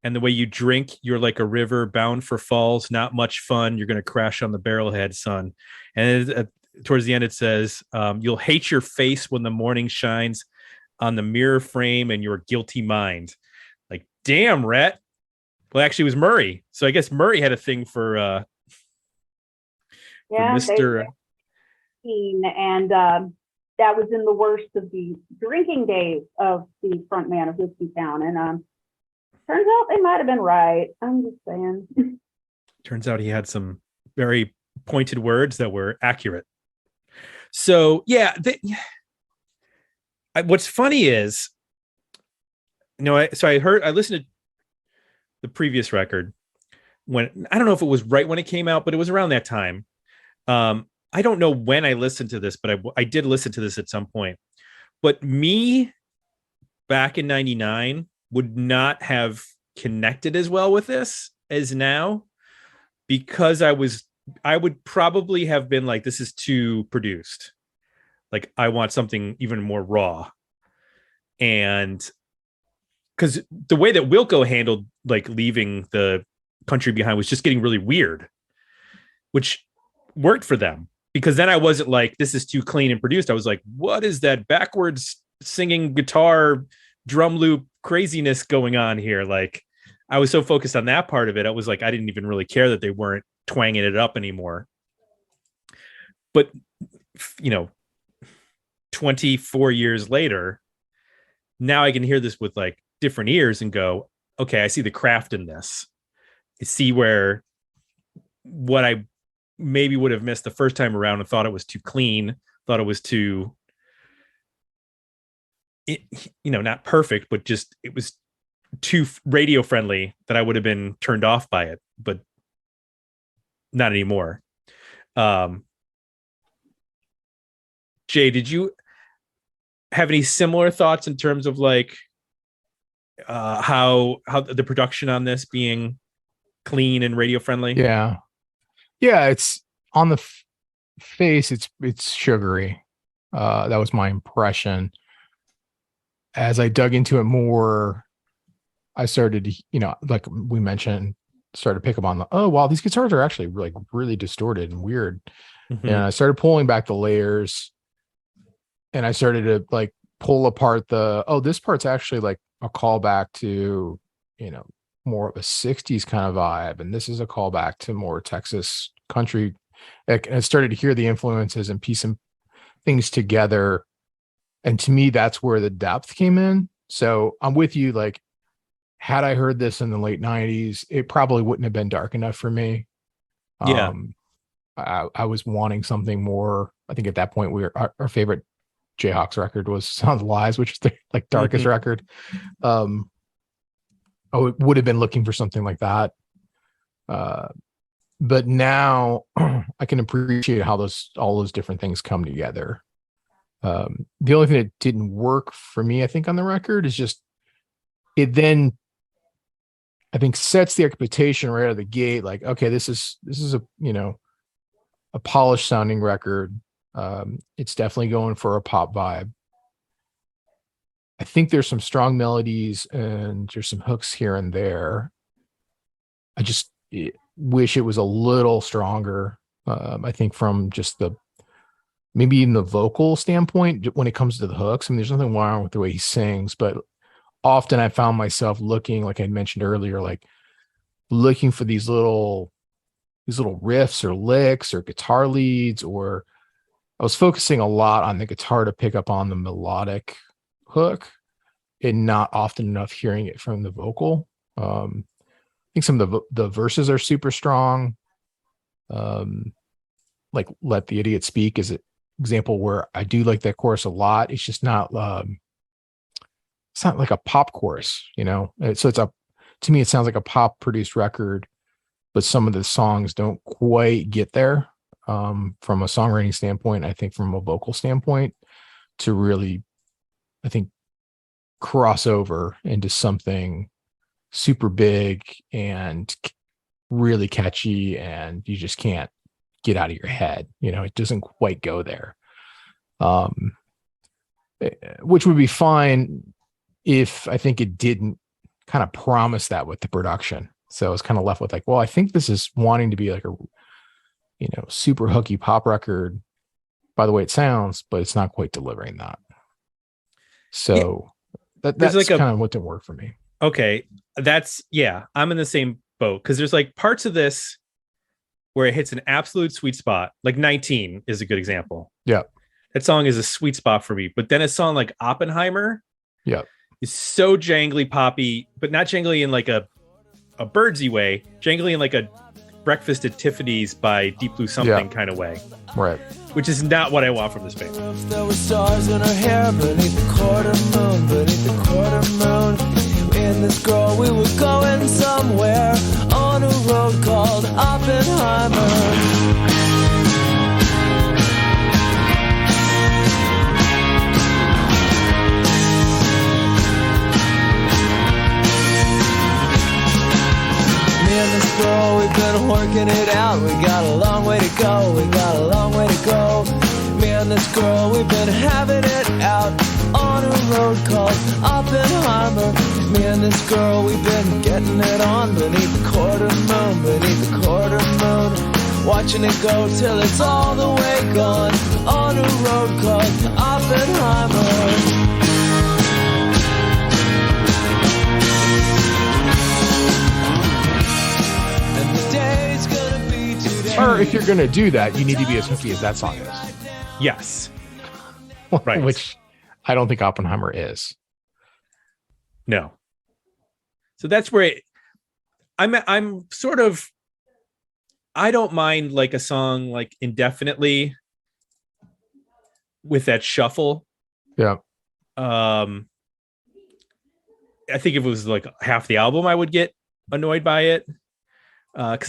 And the way you drink, you're like a river bound for falls. Not much fun. You're going to crash on the barrelhead, son. And towards the end, it says, you'll hate your face when the morning shines on the mirror frame and your guilty mind. Like, damn, Rhett. Well, actually, it was Murray. So I guess Murray had a thing for Mr. And that was in the worst of the drinking days of the front man of Whiskey Town. And turns out they might have been right. I'm just saying. Turns out he had some very pointed words that were accurate. So, yeah. What's funny is, I listened to the previous record when, I don't know if it was right when it came out, but it was around that time. I don't know when I listened to this, but I did listen to this at some point. But me back in 99 would not have connected as well with this as now, because I was I would probably have been like, this is too produced. Like, I want something even more raw. And because the way that Wilco handled like leaving the country behind was just getting really weird, which worked for them, because then I wasn't like, this is too clean and produced. I was like, what is that backwards singing guitar drum loop craziness going on here? Like, I was so focused on that part of it. I was like, I didn't even really care that they weren't twanging it up anymore. But, 24 years later, now I can hear this with like different ears and go, okay, I see the craft in this. I see where what I maybe would have missed the first time around and thought it was too clean, thought it was too, not perfect, but just, it was too radio friendly, that I would have been turned off by it, but not anymore. Jay, did you have any similar thoughts in terms of like how the production on this being clean and radio friendly? Yeah, it's on the face, it's sugary. That was my impression. As I dug into it more, I started to, like we mentioned, started to pick up on oh wow, these guitars are actually like really distorted and weird. And I started pulling back the layers, and I started to like pull apart this part's actually like a callback to, more of a 60s kind of vibe. And this is a callback to more Texas country. And I started to hear the influences and piece some things together. And to me, that's where the depth came in. So I'm with you. Like, had I heard this in the late 90s, it probably wouldn't have been dark enough for me. Yeah. I was wanting something more. I think at that point our favorite Jayhawks record was Sounds of Lies, which is the like darkest record. I would have been looking for something like that. But now I can appreciate how all those different things come together. The only thing that didn't work for me, I think, on the record is just it then, I think, sets the expectation right out of the gate. Like, okay, this is a polished sounding record. It's definitely going for a pop vibe. I think there's some strong melodies and there's some hooks here and there. I just wish it was a little stronger. I think from just maybe even the vocal standpoint, when it comes to the hooks. I mean, there's nothing wrong with the way he sings, but often I found myself looking, like I mentioned earlier, like looking for these little riffs or licks or guitar leads, or I was focusing a lot on the guitar to pick up on the melodic hook and not often enough hearing it from the vocal. I think some of the verses are super strong. Like Let the Idiot Speak is an example where I do like that chorus a lot. It's just not, it's not like a pop chorus, So to me, it sounds like a pop produced record, but some of the songs don't quite get there. From a songwriting standpoint, I think from a vocal standpoint, to really, I think, cross over into something super big and really catchy, and you just can't get out of your head. It doesn't quite go there. Which would be fine if I think it didn't kind of promise that with the production. So I was kind of left with like, well, I think this is wanting to be like a super hooky pop record by the way it sounds, but it's not quite delivering that. So that's like kind of what didn't work for me. Okay. I'm in the same boat, because there's like parts of this where it hits an absolute sweet spot. Like 19 is a good example. Yeah. That song is a sweet spot for me. But then a song like Oppenheimer is so jangly poppy, but not jangly in like a birdsy way, jangly in like a Breakfast at Tiffany's by Deep Blue Something kind of way. Right. Which is not what I want from this band. There were stars in her hair beneath the quarter moon. In this girl, we were going somewhere on a road called Oppenheimer. Me and this girl, we've been working it out. We got a long way to go, we got a long way to go. Me and this girl, we've been having it out on a road called Oppenheimer. Me and this girl, we've been getting it on beneath the quarter moon, beneath the quarter moon. Watching it go till it's all the way gone on a road called Oppenheimer. Or if you're going to do that, you need to be as hooky as that song is. Yes. Right. Which I don't think Oppenheimer is. No. So that's where I'm sort of, I don't mind like a song like Indefinitely with that shuffle. Yeah. I think if it was like half the album, I would get annoyed by it. Because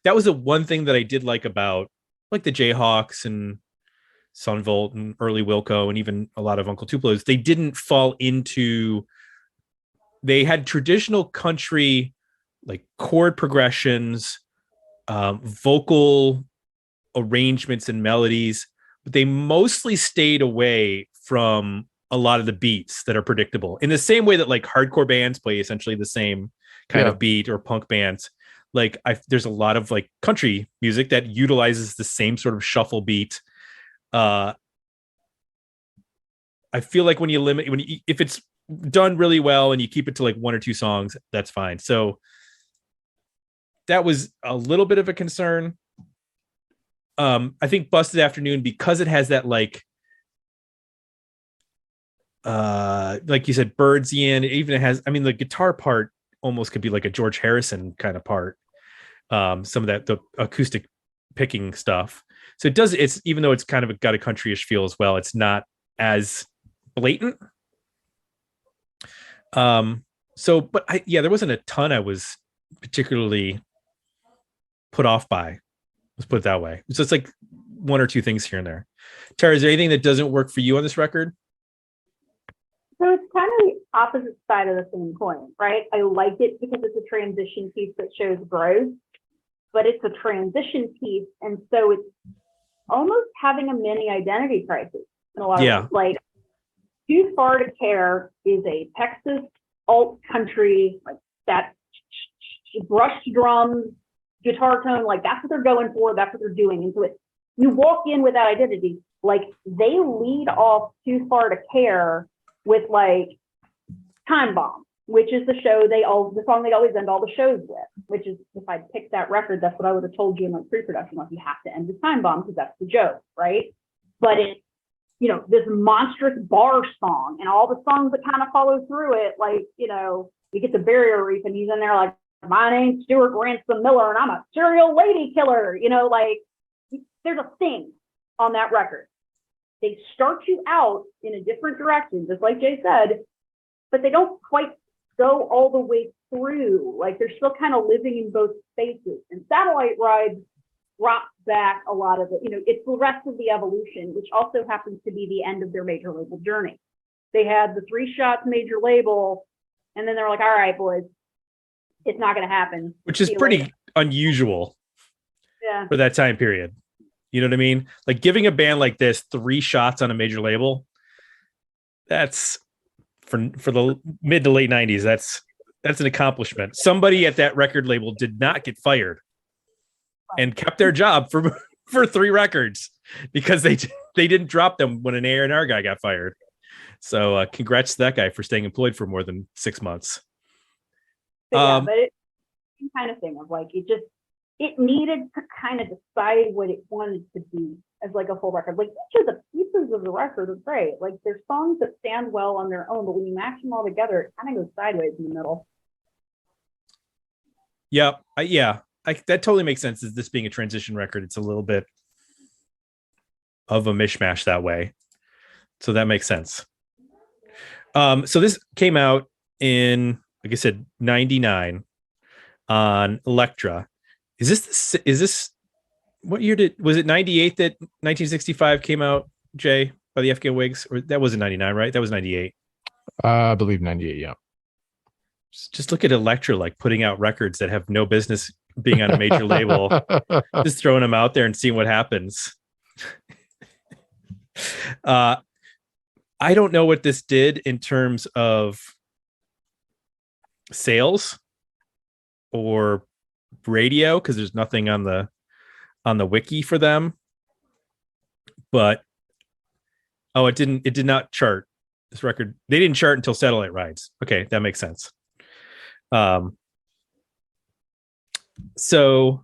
that was the one thing that I did like about like the Jayhawks and Sunvolt and early Wilco and even a lot of Uncle Tupelo's. They didn't fall into, they had traditional country like chord progressions, vocal arrangements and melodies, but they mostly stayed away from a lot of the beats that are predictable in the same way that like hardcore bands play essentially the same kind of beat, or punk bands. Like there's a lot of like country music that utilizes the same sort of shuffle beat. I feel like when you limit, if it's done really well and you keep it to like one or two songs, that's fine. So that was a little bit of a concern. I think Busted Afternoon, because it has that like you said, Birdsian, it even has, I mean, the guitar part almost could be like a George Harrison kind of part. Some of that, the acoustic picking stuff. So it does, it's, even though it's kind of got a countryish feel as well, it's not as blatant. But there wasn't a ton I was particularly put off by. Let's put it that way. So it's like one or two things here and there. Tara, is there anything that doesn't work for you on this record? So it's kind of the opposite side of the same coin, right? I like it because it's a transition piece that shows growth, but it's a transition piece. And so it's almost having a mini identity crisis in a lot of ways. Like, Too Far to Care is a Texas alt country, like that brushed drums, guitar tone, like that's what they're going for. That's what they're doing. And so you walk in with that identity, like they lead off Too Far to Care with like Time Bomb, which is the song they always end all the shows with, which is, if I picked that record, that's what I would have told you in like pre-production, like you have to end with Time Bomb because that's the joke, right? But it's, this monstrous bar song and all the songs that kind of follow through it, like, you get the Barrier Reef and he's in there like, my name's Stuart Ransom Miller and I'm a serial lady killer, like there's a thing on that record. They start you out in a different direction, just like Jay said, but they don't quite go all the way through. Like they're still kind of living in both spaces. And Satellite Ride drops back a lot of it. It's the rest of the evolution, which also happens to be the end of their major label journey. They had the 3 shots major label, and then they're like, all right, boys, it's not going to happen. Which is pretty unusual for that time period. You know what I mean? Like giving a band like this 3 shots on a major label, that's for the mid to late 90s. That's an accomplishment. Somebody at that record label did not get fired and kept their job for 3 records because they didn't drop them when an A&R guy got fired. So congrats to that guy for staying employed for more than 6 months. But it's the kind of thing of like, it needed to kind of decide what it wanted to be as like a full record. Like each of the pieces of the record are great. Like there's songs that stand well on their own, but when you match them all together, it kind of goes sideways in the middle. Yeah. That totally makes sense. As this being a transition record, it's a little bit of a mishmash that way. So that makes sense. So this came out in, like I said, 99 on Elektra. Is this what year was it 98 that 1965 came out, Jay, by the Afghan Wigs? Or that wasn't 99, right? That was 98. I believe 98, yeah. Just look at Elektra, like putting out records that have no business being on a major label, just throwing them out there and seeing what happens. I don't know what this did in terms of sales or radio, because there's nothing on the wiki for them. But it did not chart. This record, they didn't chart until Satellite Rides. Okay, that makes sense. So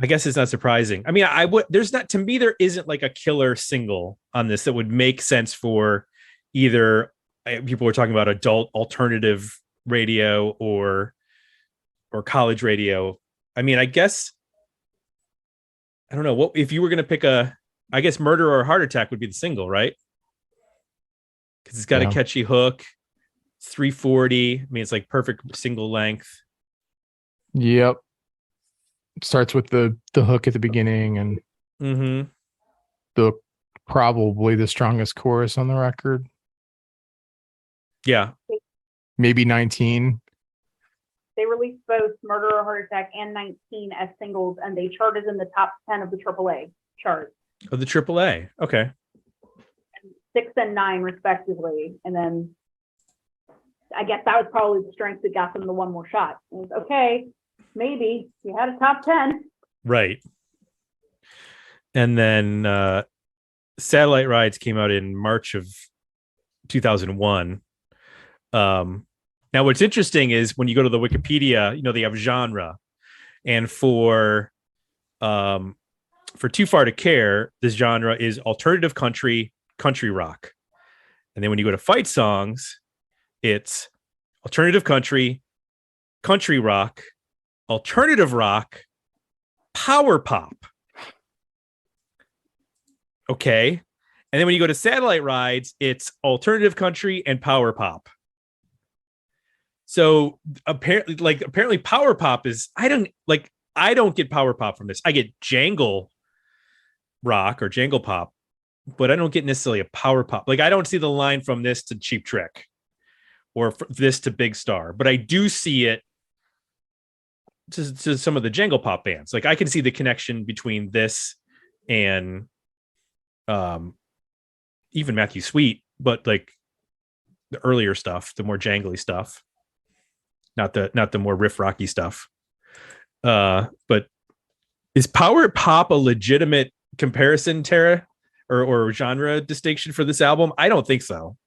I guess it's not surprising. I mean, there isn't like a killer single on this that would make sense for either people were talking about adult alternative radio or college radio. I mean, I guess, I don't know what, if you were going to pick I guess Murder or Heart Attack would be the single, right? Because it's got a catchy hook. It's 340. I mean, it's like perfect single length. Yep. Starts with the hook at the beginning and probably the strongest chorus on the record. Yeah. Maybe 19. They released both Murder or Heart Attack and 19 as singles, and they charted in the top 10 of the AAA chart. Of the AAA. Okay. 6 and 9 respectively. And then I guess that was probably the strength that got them the one more shot. It was, okay, maybe you had a top 10. Right. And then Satellite Rides came out in March of 2001. Now what's interesting is when you go to the Wikipedia, they have genre, and for Too Far to Care, this genre is alternative country rock. And then when you go to Fight Songs, it's alternative country rock, alternative rock, power pop. Okay. And then when you go to Satellite Rides, it's alternative country and power pop. So apparently power pop is, I don't get power pop from this. I get jangle rock or jangle pop, but I don't get necessarily a power pop. Like, I don't see the line from this to Cheap Trick or this to Big Star, but I do see it to some of the jangle pop bands. Like, I can see the connection between this and even Matthew Sweet, but like the earlier stuff, the more jangly stuff, not the more riff rocky stuff. But is power pop a legitimate comparison, Tara, or genre distinction for this album? I don't think so.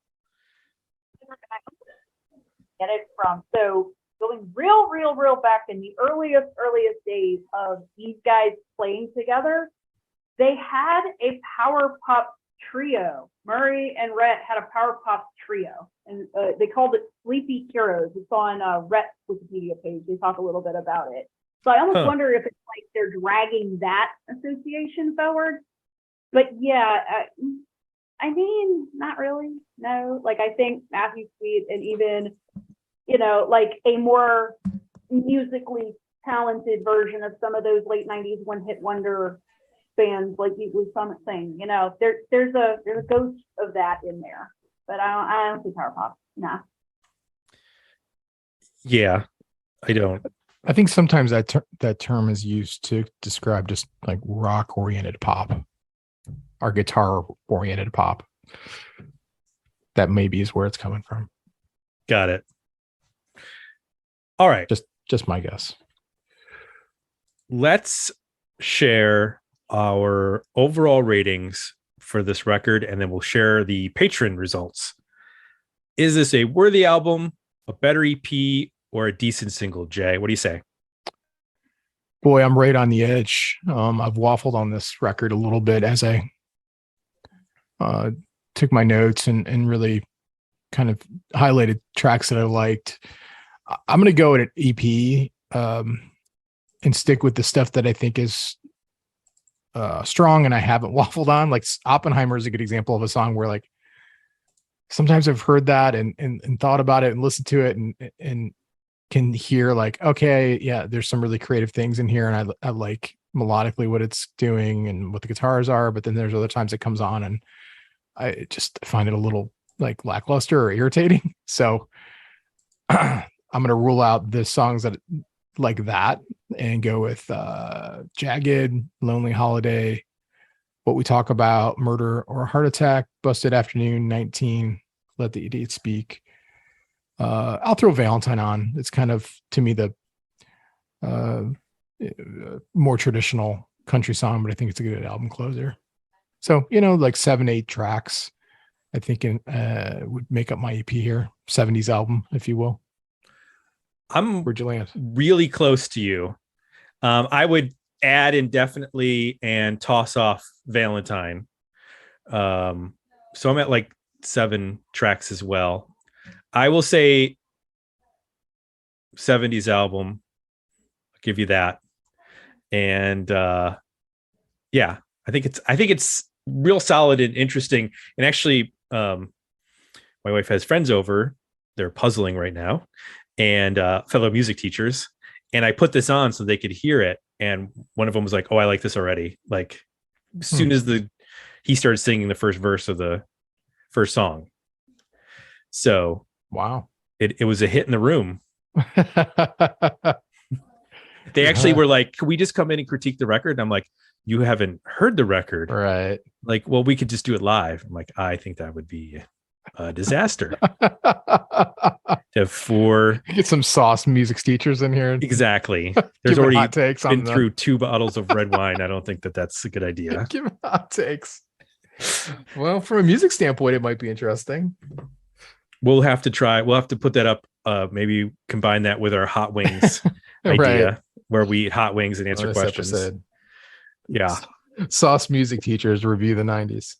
Get it from, so going real back in the earliest days of these guys playing together, they had a power pop trio. Murray and Rhett had a power pop trio, and they called it Sleepy Heroes. It's on Rhett's Wikipedia page. They talk a little bit about it. So I almost wonder if it's like they're dragging that association forward. But yeah, I mean, not really. No, like, I think Matthew Sweet and even, like a more musically talented version of some of those late 90s one-hit wonder bands, like Eagle Summit thing, there's a ghost of that in there. But I don't see power pop. Nah. Yeah, I don't. I think sometimes that term is used to describe just like rock oriented pop or guitar oriented pop. That maybe is where it's coming from. Got it. All right. Just my guess. Let's share our overall ratings for this record, and then we'll share the patron results. Is this a worthy album, a better EP, or a decent single? Jay, what do you say? Boy, I'm right on the edge. I've waffled on this record a little bit as I took my notes and really kind of highlighted tracks that I liked. I'm going to go at an EP and stick with the stuff that I think is strong and I haven't waffled on. Like Oppenheimer is a good example of a song where, like, sometimes I've heard that and thought about it and listened to it and can hear, like, okay, yeah, there's some really creative things in here, and I like melodically what it's doing and what the guitars are. But then there's other times it comes on and I just find it a little like lackluster or irritating. So I'm going to rule out the songs that like that and go with Jagged, Lonely Holiday, What We Talk About, Murder or Heart Attack, Busted Afternoon, 19, Let the Idiot Speak. I'll throw Valentine on. It's kind of, to me, the more traditional country song, but I think it's a good album closer. So, like 7-8 tracks, I think would make up my EP here. 70s album, if you will. Where'd you land? Really close to you. I would add Indefinitely and toss off Valentine. So I'm at like 7 tracks as well. I will say 70s album. I'll give you that. And yeah, I think it's real solid and interesting. And actually, my wife has friends over. They're puzzling right now, and fellow music teachers. And I put this on so they could hear it. And one of them was like, "Oh, I like this already." Like as soon as he started singing the first verse of the first song. So wow, it was a hit in the room. They actually were like, "Can we just come in and critique the record?" And I'm like, "You haven't heard the record, right?" Like, well, we could just do it live. I'm like, I think that would be a disaster. To 4 Get some sauce music teachers in here. Exactly. There's already hot takes been through 2 bottles of red wine. I don't think that's a good idea. Give hot takes. Well, from a music standpoint, it might be interesting. We'll have to try. We'll have to put that up. Maybe combine that with our hot wings idea, right, where we eat hot wings and answer questions. Episode. Yeah. Sauce music teachers review the 90s.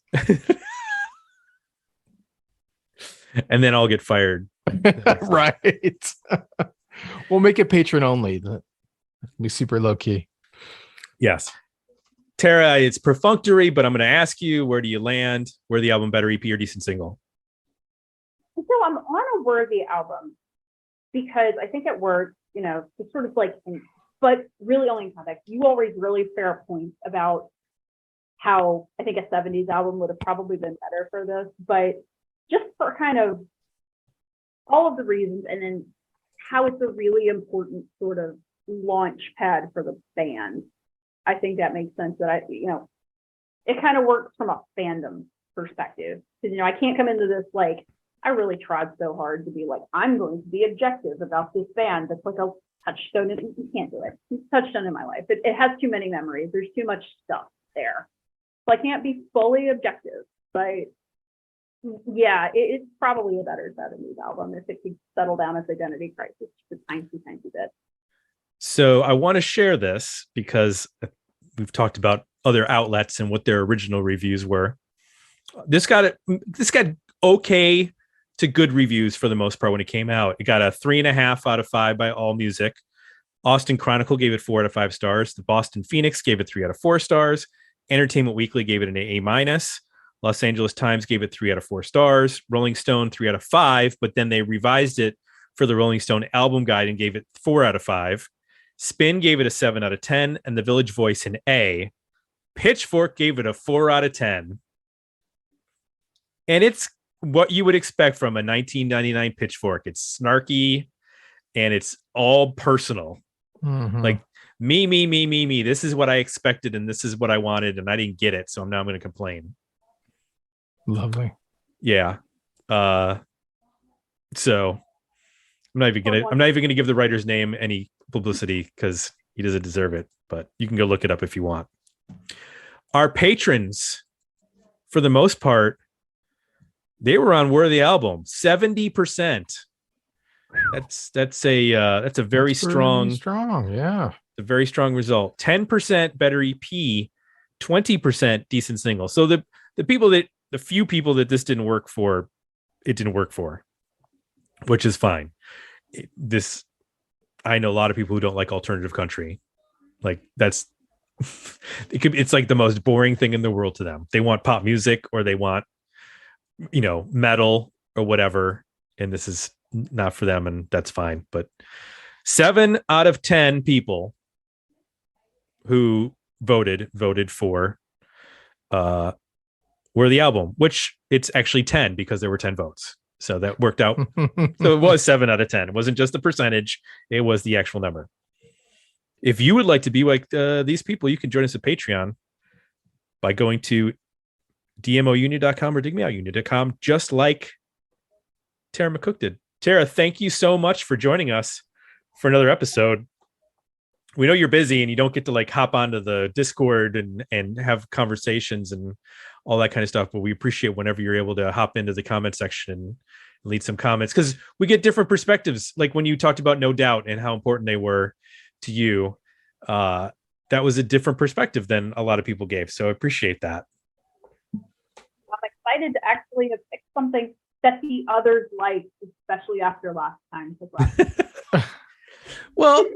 And then I'll get fired. Right. We'll make it patron only. Be super low key. Yes. Tara, it's perfunctory, but I'm going to ask you, where do you land? Where the album better, EP or decent single? So I'm on a worthy album because I think it works, it's sort of like, but really only in context. You all raise really fair points about how I think a 70s album would have probably been better for this, but just for kind of all of the reasons, and then how it's a really important sort of launch pad for the band. I think that makes sense that it kind of works from a fandom perspective. Because, I can't come into this like, I really tried so hard to be like, I'm going to be objective about this band. That's like a touchstone. You can't do it. It's a touchstone in my life. It has too many memories. There's too much stuff there. So I can't be fully objective, but yeah, it's probably a better 70s album if it could settle down its identity crisis just a tiny bit. So I want to share this because we've talked about other outlets and what their original reviews were. This got okay to good reviews for the most part when it came out. It got a 3.5 out of 5 by AllMusic. Austin Chronicle gave it 4 out of 5 stars. The Boston Phoenix gave it 3 out of 4 stars. Entertainment Weekly gave it an A-. Los Angeles Times gave it 3 out of 4 stars. Rolling Stone 3 out of 5, but then they revised it for the Rolling Stone album guide and gave it 4 out of 5. Spin gave it a 7 out of 10, and the Village Voice an A. Pitchfork gave it a 4 out of 10. And it's what you would expect from a 1999 Pitchfork. It's snarky and it's all personal. Mm-hmm. Like me. This is what I expected and this is what I wanted and I didn't get it. So now I'm going to complain. Lovely. Yeah. So I'm not even gonna give the writer's name any publicity because he doesn't deserve it, but you can go look it up if you want. Our patrons, for the most part, they were on Worthy Album. 70%. That's a very strong, yeah. a very strong result. 10% better EP, 20% decent single. So the few people that this didn't work for, it didn't work for, which is fine. I know a lot of people who don't like alternative country. Like it's like the most boring thing in the world to them. They want pop music or they want, metal or whatever. And this is not for them. And that's fine. But 7 out of 10 people who voted for, Worthy Album, which it's actually 10 because there were 10 votes. So that worked out. So it was 7 out of 10. It wasn't just the percentage. It was the actual number. If you would like to be like these people, you can join us at Patreon by going to dmouunion.com or digmeoutunion.com, just like Tara McCook did. Tara, thank you so much for joining us for another episode. We know you're busy and you don't get to like hop onto the Discord and have conversations and all that kind of stuff, but we appreciate whenever you're able to hop into the comment section and lead some comments, because we get different perspectives. Like when you talked about No Doubt and how important they were to you, that was a different perspective than a lot of people gave. So I appreciate that. I'm excited to actually have picked something that the others like, especially after last time. Well,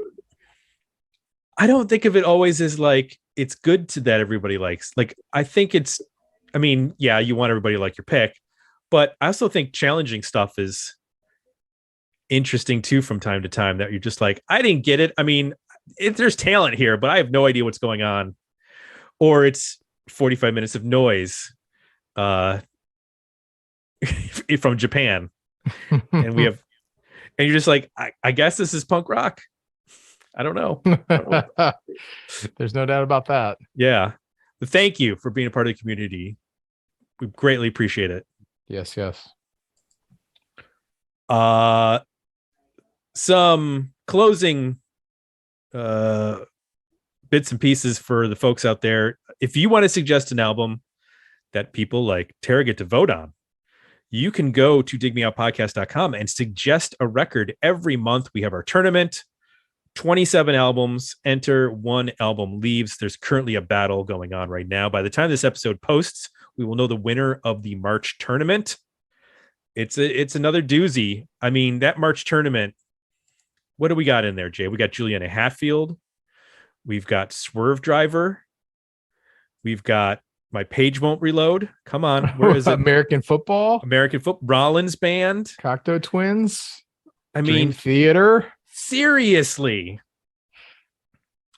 I don't think of it always as like it's good to that everybody likes. Like, I think it's, I mean, yeah, you want everybody to like your pick, but I also think challenging stuff is interesting too from time to time, that you're just like, I didn't get it. I mean, there's talent here, but I have no idea what's going on. Or it's 45 minutes of noise from Japan. And we have, and you're just like, I guess this is punk rock. I don't know. There's no doubt about that. Yeah. But thank you for being a part of the community. We greatly appreciate it. Yes, yes. Some closing bits and pieces for the folks out there. If you want to suggest an album that people like Tara get to vote on, you can go to digmeoutpodcast.com and suggest a record. Every month we have our tournament. 27 albums enter, 1 album leaves. There's currently a battle going on right now. By the time this episode posts, we will know the winner of the March tournament. It's another doozy. I mean, that March tournament, what do we got in there, Jay? We got Juliana Hatfield. We've got Swerve Driver. We've got My Page Won't Reload. Come on. Where is it? American Football. Rollins Band. Cocteau Twins. I Dream mean, Theater. seriously.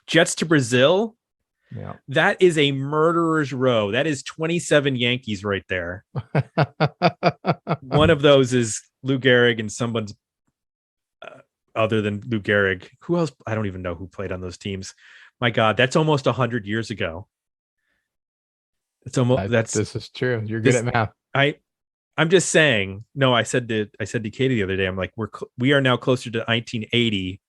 Jets to Brazil. Yeah. That is a murderer's row. That is 27 Yankees right there. One of those is Lou Gehrig and someone's other than Lou Gehrig. Who else? I don't even know who played on those teams. My God, that's almost 100 years ago. It's almost this is true. You're good at math. I'm just saying. No, I said to Katie the other day, I'm like, we are now closer to 1980.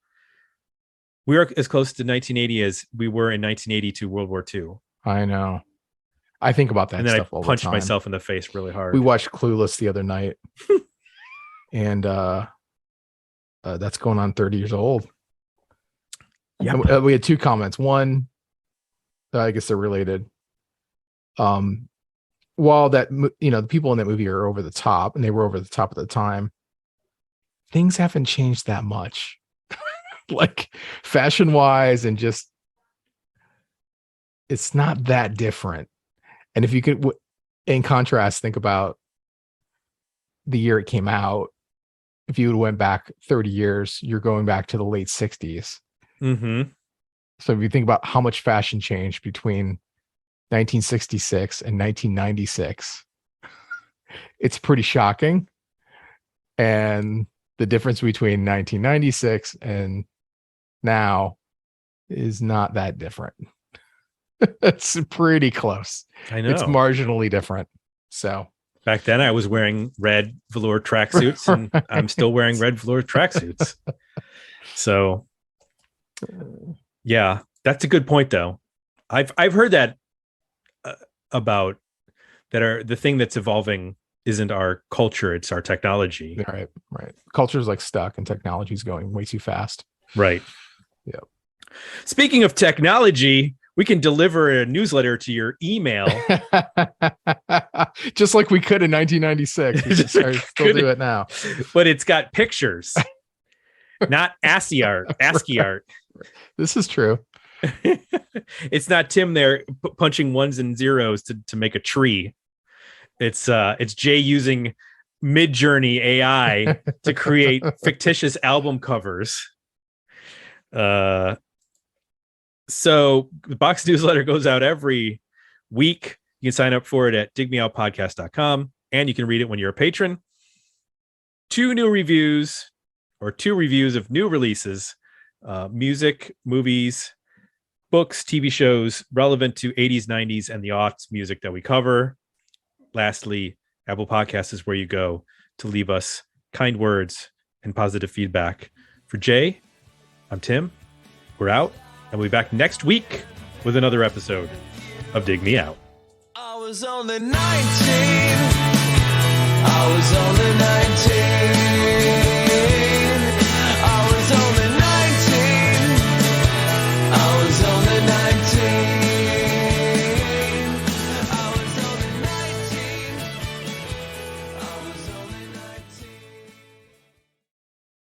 We are as close to 1980 as we were in 1982 World War II. I know. I think about that and then stuff I all the punched time. myself in the face really hard. We watched Clueless the other night, and that's going on 30 years old. Yeah, we had 2 comments. One, I guess they're related. While that, the people in that movie are over the top, and they were over the top at the time, things haven't changed that much. Like fashion wise, and just, it's not that different. And if you could, in contrast, think about the year it came out. If you went back 30 years, you're going back to the late 60s. Mm-hmm. So if you think about how much fashion changed between 1966 and 1996, it's pretty shocking. And the difference between 1996 and now is not that different. It's pretty close. I know. It's marginally different. So back then I was wearing red velour tracksuits, and I'm still wearing red velour tracksuits. So yeah, that's a good point though. I've heard that about that the thing that's evolving isn't our culture, it's our technology. Right. Culture's like stuck, and technology's going way too fast. Right. Yeah. Speaking of technology, we can deliver a newsletter to your email. Just like we could in 1996. We still do it now. But it's got pictures, not ASCII art. This is true. It's not Tim there punching ones and zeros to make a tree. It's Jay using Midjourney AI to create fictitious album covers. So the box newsletter goes out every week. You can sign up for it at digmeoutpodcast.com, and you can read it when you're a patron. 2 reviews of new releases music, movies, books, TV shows relevant to 80s, 90s, and the aughts music that we cover. Lastly, Apple Podcasts is where you go to leave us kind words and positive feedback. For Jay, I'm Tim. We're out, and we'll be back next week with another episode of Dig Me Out. I was only 19. I was only 19.